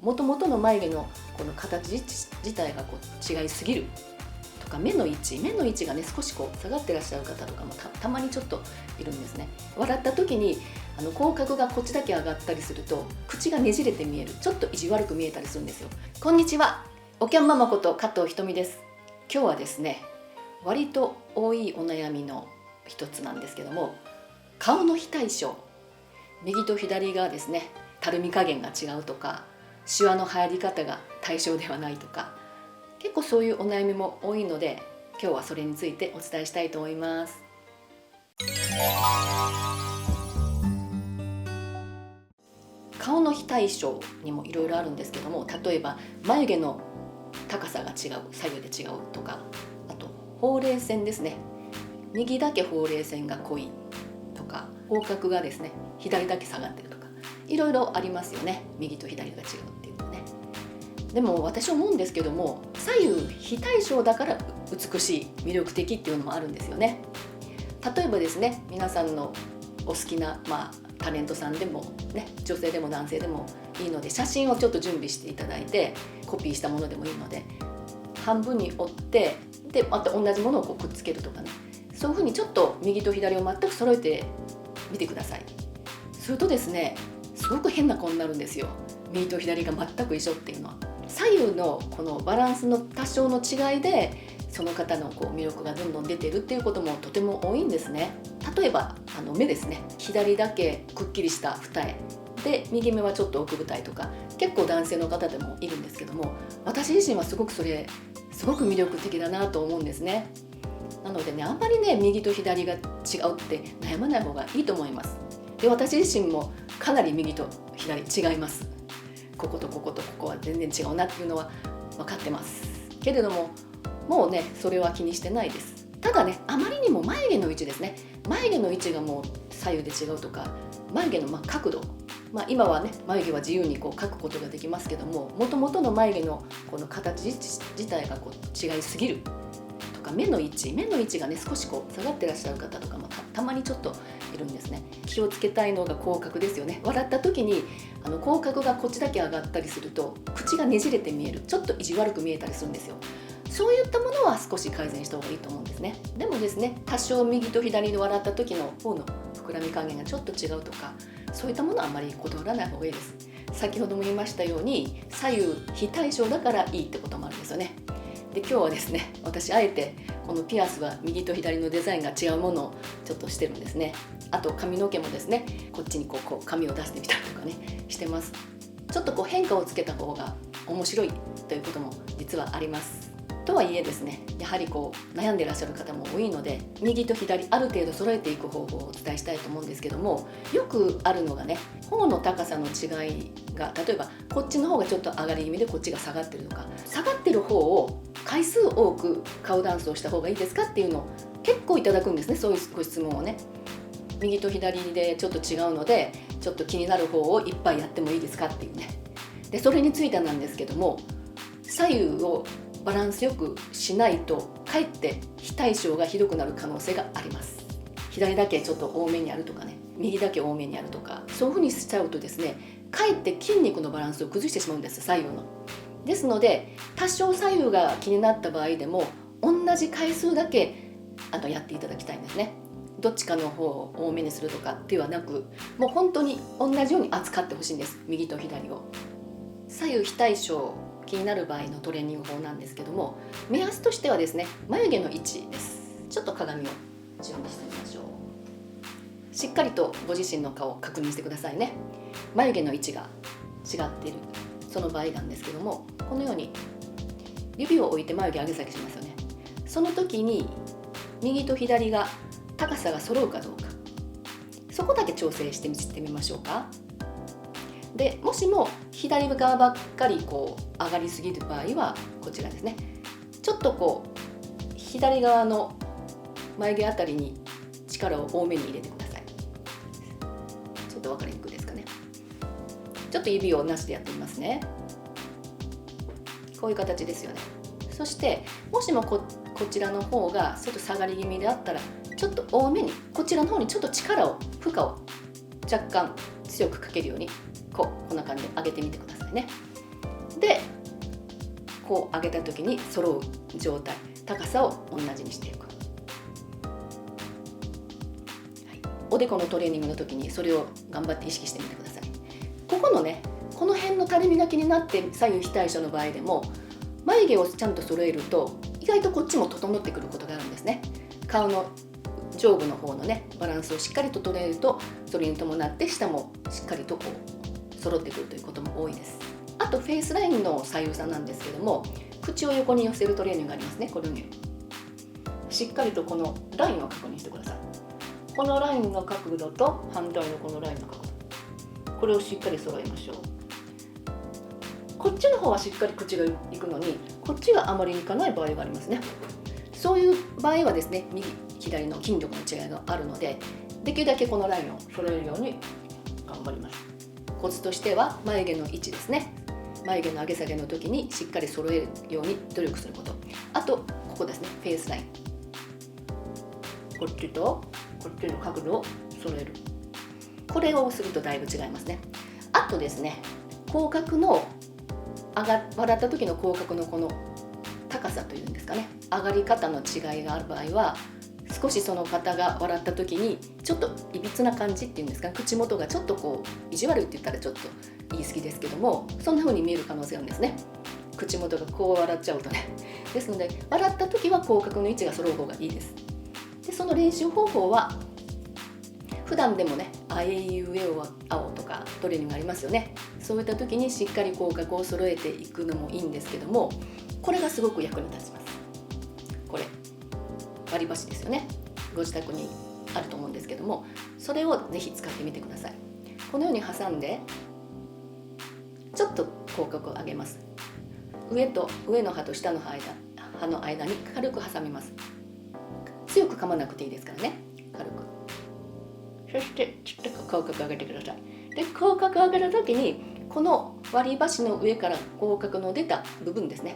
もともとの眉毛のこの形自体がこう違いすぎるとか、目の位置がね少しこう下がってらっしゃる方とかも たまにちょっといるんですね。笑った時に口角がこっちだけ上がったりすると口がねじれて見える、ちょっと意地悪く見えたりするんですよ。こんにちは、おきゃんママこと加藤ひとみです。今日はですね、割と多いお悩みの一つなんですけども、顔の非対称、右と左がですねたるみ加減が違うとか、シワの入り方が対称ではないとか、結構そういうお悩みも多いので、今日はそれについてお伝えしたいと思います。顔の非対称にもいろいろあるんですけども、例えば眉毛の高さが違う、左右で違うとか、あとほうれい線ですね、右だけほうれい線が濃いとか、口角がですね左だけ下がってるとか、いろいろありますよね、右と左が違うっていうのね。でも私思うんですけども、左右非対称だから美しい、魅力的っていうのもあるんですよね。例えばですね、皆さんのお好きな、タレントさんでもね、女性でも男性でもいいので、写真をちょっと準備していただいて、コピーしたものでもいいので半分に折って、でまた同じものをこうくっつけるとかね、そういう風にちょっと右と左を全く揃えてみてください。するとですね、すごく変な子になるんですよ。右と左が全く一緒っていうのは、左右のこのバランスの多少の違いでその方のこう魅力がどんどん出てるっていうこともとても多いんですね。例えば目ですね、左だけくっきりした二重で、右目はちょっと奥二重とか、結構男性の方でもいるんですけども、私自身はすごくそれすごく魅力的だなと思うんですね。なのでね、あんまりね右と左が違うって悩まない方がいいと思います。で、私自身もかなり右と左違います。こことこことここは全然違うなっていうのは分かってますけれども、もうねそれは気にしてないです。ただね、あまりにも眉毛の位置ですね、眉毛の位置がもう左右で違うとか、眉毛の角度、今はね眉毛は自由にこう描くことができますけども、もともとの眉毛のこの形自体がこう違いすぎるとか、目の位置がね少しこう下がってらっしゃる方とかも たまにちょっといるんですね。気をつけたいのが口角ですよね。笑った時に口角がこっちだけ上がったりすると口がねじれて見える、ちょっと意地悪く見えたりするんですよ。そういったものは少し改善した方がいいと思うんですね。でもですね、多少右と左で笑った時の方の膨らみ加減がちょっと違うとか、そういったものはあまりこだわらない方がいいです。先ほども言いましたように、左右非対称だからいいってこともあるんですよね。で、今日はですね、私あえてこのピアスは右と左のデザインが違うものをちょっとしてるんですね。あと髪の毛もですね、こっちにこう髪を出してみたりとかねしてます。ちょっとこう変化をつけた方が面白いということも実はあります。とはいえですね、やはりこう悩んでいらっしゃる方も多いので、右と左ある程度揃えていく方法をお伝えしたいと思うんですけども、よくあるのがね、頬の高さの違いが、例えばこっちの方がちょっと上がり気味でこっちが下がってるとか、下がってる方を回数多く顔ダンスをした方がいいですかっていうのを結構いただくんですね。そういうご質問をね、右と左でちょっと違うので、ちょっと気になる方をいっぱいやってもいいですかっていうね。で、それについてなんですけども、左右をバランスよくしないとかえって非対称がひどくなる可能性があります。左だけちょっと多めにあるとかね、右だけ多めにあるとか、そういう風にしちゃうとですね、かえって筋肉のバランスを崩してしまうんです、左右の。ですので、多少左右が気になった場合でも同じ回数だけやっていただきたいんですね。どっちかの方を多めにするとかではなく、もう本当に同じように扱ってほしいんです、右と左を。左右非対称気になる場合のトレーニング法なんですけども、目安としてはですね、眉毛の位置です。ちょっと鏡を準備してみましょう。しっかりとご自身の顔を確認してくださいね。眉毛の位置が違っている、その場合なんですけども、このように指を置いて眉毛上げ下げしますよね。その時に右と左が高さが揃うかどうか、そこだけ調整してみましょうか。で、もしも左側ばっかりこう上がりすぎる場合はこちらですね、ちょっとこう左側の眉毛あたりに力を多めに入れてください。ちょっと分かりにくいですかね。ちょっと指をなしでやってみますね。こういう形ですよね。そしてもしもこちらの方がちょっと下がり気味であったら、ちょっと多めにこちらの方にちょっと負荷を若干強くかけるようにこんな感じで上げてみてくださいね。でこう上げた時に揃う状態、高さを同じにしていく、おでこのトレーニングの時にそれを頑張って意識してみてください。ここのね、この辺の垂れ磨きになって左右非対称の場合でも眉毛をちゃんと揃えると意外とこっちも整ってくることがあるんですね。顔の上部の方のねバランスをしっかりと取れると、それに伴って下もしっかりとこう揃ってくるということも多いです。あとフェイスラインの左右差なんですけども、口を横に寄せるトレーニングがありますね。これにしっかりとこのラインを確認してください。このラインの角度と反対のこのラインの角度、これをしっかり揃えましょう。こっちの方はしっかり口がいくのに、こっちがあまりいかない場合がありますね。そういう場合はですね、右左の筋力の違いがあるので、できるだけこのラインを揃えるように頑張ります。コツとしては眉毛の位置ですね。眉毛の上げ下げの時にしっかり揃えるように努力すること。あとここですね、フェイスライン、こっちとこっちの角度を揃える、これをするとだいぶ違いますね。あとですね、口角の笑った時の口角のこの高さというんですかね、上がり方の違いがある場合は、少しその方が笑った時にちょっといびつな感じっていうんですか、口元がちょっとこう意地悪いって言ったらちょっと言い過ぎですけども、そんな風に見える可能性があるんですね。口元がこう笑っちゃうとね。ですので笑った時は口角の位置が揃う方がいいです。でその練習方法は普段でもね、あえいうえおあおとかトレーニングありますよね。そういった時にしっかり口角を揃えていくのもいいんですけども、これがすごく役に立ちます。これ割り箸ですよね。ご自宅にあると思うんですけども、それをぜひ使ってみてください。このように挟んでちょっと口角を上げます。上の歯と下の歯の間に軽く挟みます。強く噛まなくていいですからね、軽く。そしてちょっと口角上げてください。で口角上げる時にこの割り箸の上から口角の出た部分ですね、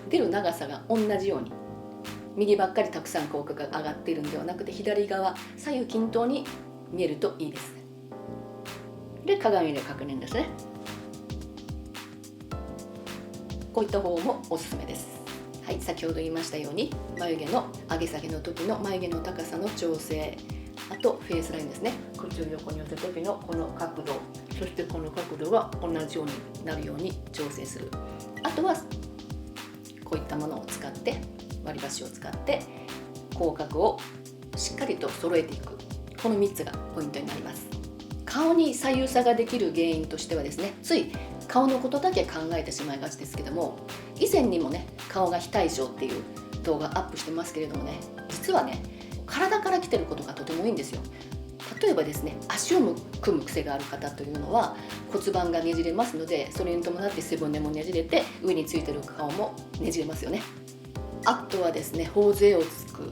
出る長さが同じように、右ばっかりたくさん口角が上がっているのではなくて、左側左右均等に見えるといいです。で鏡で確認ですね。こういった方法もおすすめです。はい、先ほど言いましたように眉毛の上げ下げの時の眉毛の高さの調整、あとフェイスラインですね、口を横に寄せた時のこの角度、そしてこの角度が同じようになるように調整する。あとはこういったものを使って、割り箸を使って口角をしっかりと揃えていく、この3つがポイントになります。顔に左右差ができる原因としてはですね、つい顔のことだけ考えてしまいがちですけども、以前にもね、顔が非対称っていう動画アップしてますけれどもね、実はね、体から来てることがとても多いんですよ。例えばですね、足を組む癖がある方というのは骨盤がねじれますので、それに伴って背骨もねじれて上についてる顔もねじれますよね。あとはですね、頬杖をつく。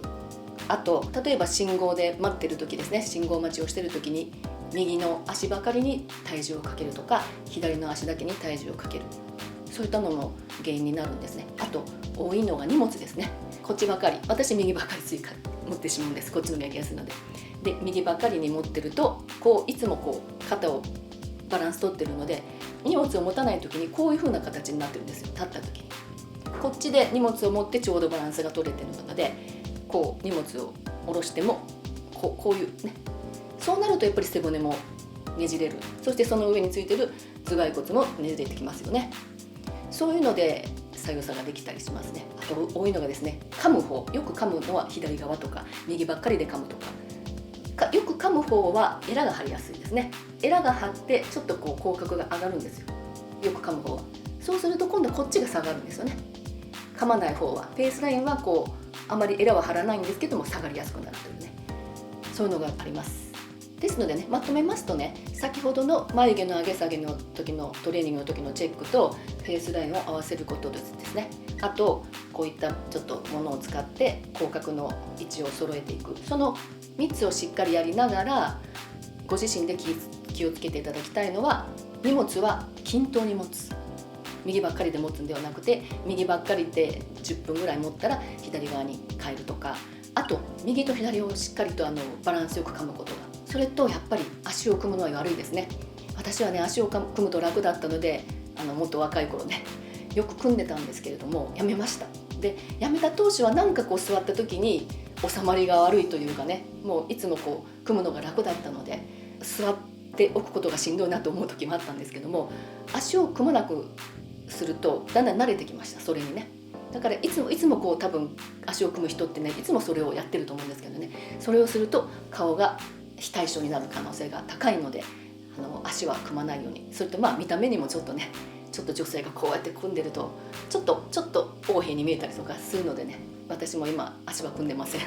あと例えば信号で待ってる時ですね、信号待ちをしてる時に右の足ばかりに体重をかけるとか、左の足だけに体重をかける、そういったのも原因になるんですね。あと多いのが荷物ですね。こっちばかり、私右ばかり持ってしまうんです。こっちのがやりやすいので。で右ばかりに持ってると、こういつもこう肩をバランス取ってるので、荷物を持たない時にこういう風な形になってるんですよ。立った時にこっちで荷物を持ってちょうどバランスが取れてるので、こう荷物を下ろしてもこういうね、そうなるとやっぱり背骨もねじれる。そしてその上についてる頭蓋骨もねじれてきますよね。そういうので左右差ができたりしますね。あと多いのがですね、噛む方、よく噛むのは左側とか右ばっかりで噛むとか、よく噛む方はエラが張りやすいですね。エラが張ってちょっとこう口角が上がるんですよ、よく噛む方は。そうすると今度こっちが下がるんですよね。噛まない方はフェイスラインはこうあまりエラは張らないんですけども、下がりやすくなるというね、そういうのがあります。ですのでね、まとめますとね、先ほどの眉毛の上げ下げの時のトレーニングの時のチェックとフェイスラインを合わせることですね。あとこういったちょっとものを使って口角の位置を揃えていく、その3つをしっかりやりながら、ご自身で気をつけていただきたいのは、荷物は均等に持つ。右ばっかりで持つんではなくて、右ばっかりで10分ぐらい持ったら左側に変えるとか、あと右と左をしっかりとバランスよく噛むことが、それとやっぱり足を組むのは悪いですね。私はね、足を組むと楽だったので、もっと若い頃ね、よく組んでたんですけれども、やめました。でやめた当初はなんかこう座った時に収まりが悪いというかね、もういつもこう組むのが楽だったので座っておくことがしんどいなと思う時もあったんですけども、足を組まなくするとだんだん慣れてきました、それにね。だからいつもこう多分足を組む人ってね、いつもそれをやってると思うんですけどね、それをすると顔が非対称になる可能性が高いので、足は組まないように。それと見た目にもちょっとね、ちょっと女性がこうやって組んでるとちょっと横柄に見えたりとかするのでね、私も今足は組んでません。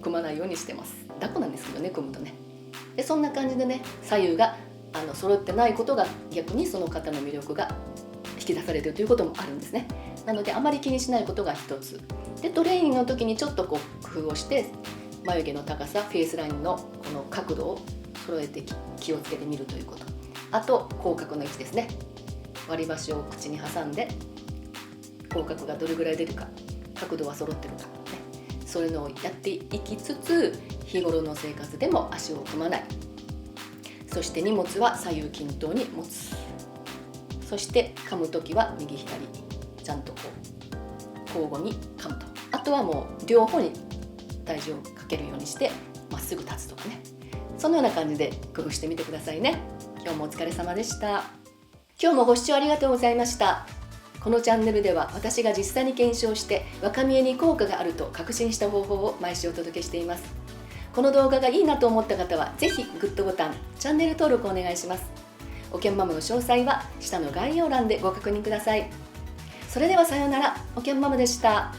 組まないようにしてます。楽なんですけどね、組むとね。でそんな感じでね、左右が揃ってないことが逆にその方の魅力が引き出されているということもあるんですね。なのであまり気にしないことが一つで、トレーニングの時にちょっとこう工夫をして眉毛の高さ、フェイスラインのこの角度を揃えて気をつけてみるということ。あと口角の位置ですね。割り箸を口に挟んで口角がどれぐらい出るか、角度は揃ってるか、ね、そういうのをやっていきつつ、日頃の生活でも足を組まない、そして荷物は左右均等に持つ、そして噛むときは右左ちゃんとこう交互に噛むと。あとはもう両方に体重をかけるようにしてまっすぐ立つとかね、そのような感じで工夫してみてくださいね。今日もお疲れ様でした。今日もご視聴ありがとうございました。このチャンネルでは私が実際に検証して若見えに効果があると確信した方法を毎週お届けしています。この動画がいいなと思った方はぜひグッドボタン、チャンネル登録お願いします。おけんママの詳細は下の概要欄でご確認ください。それではさようなら。おけんママでした。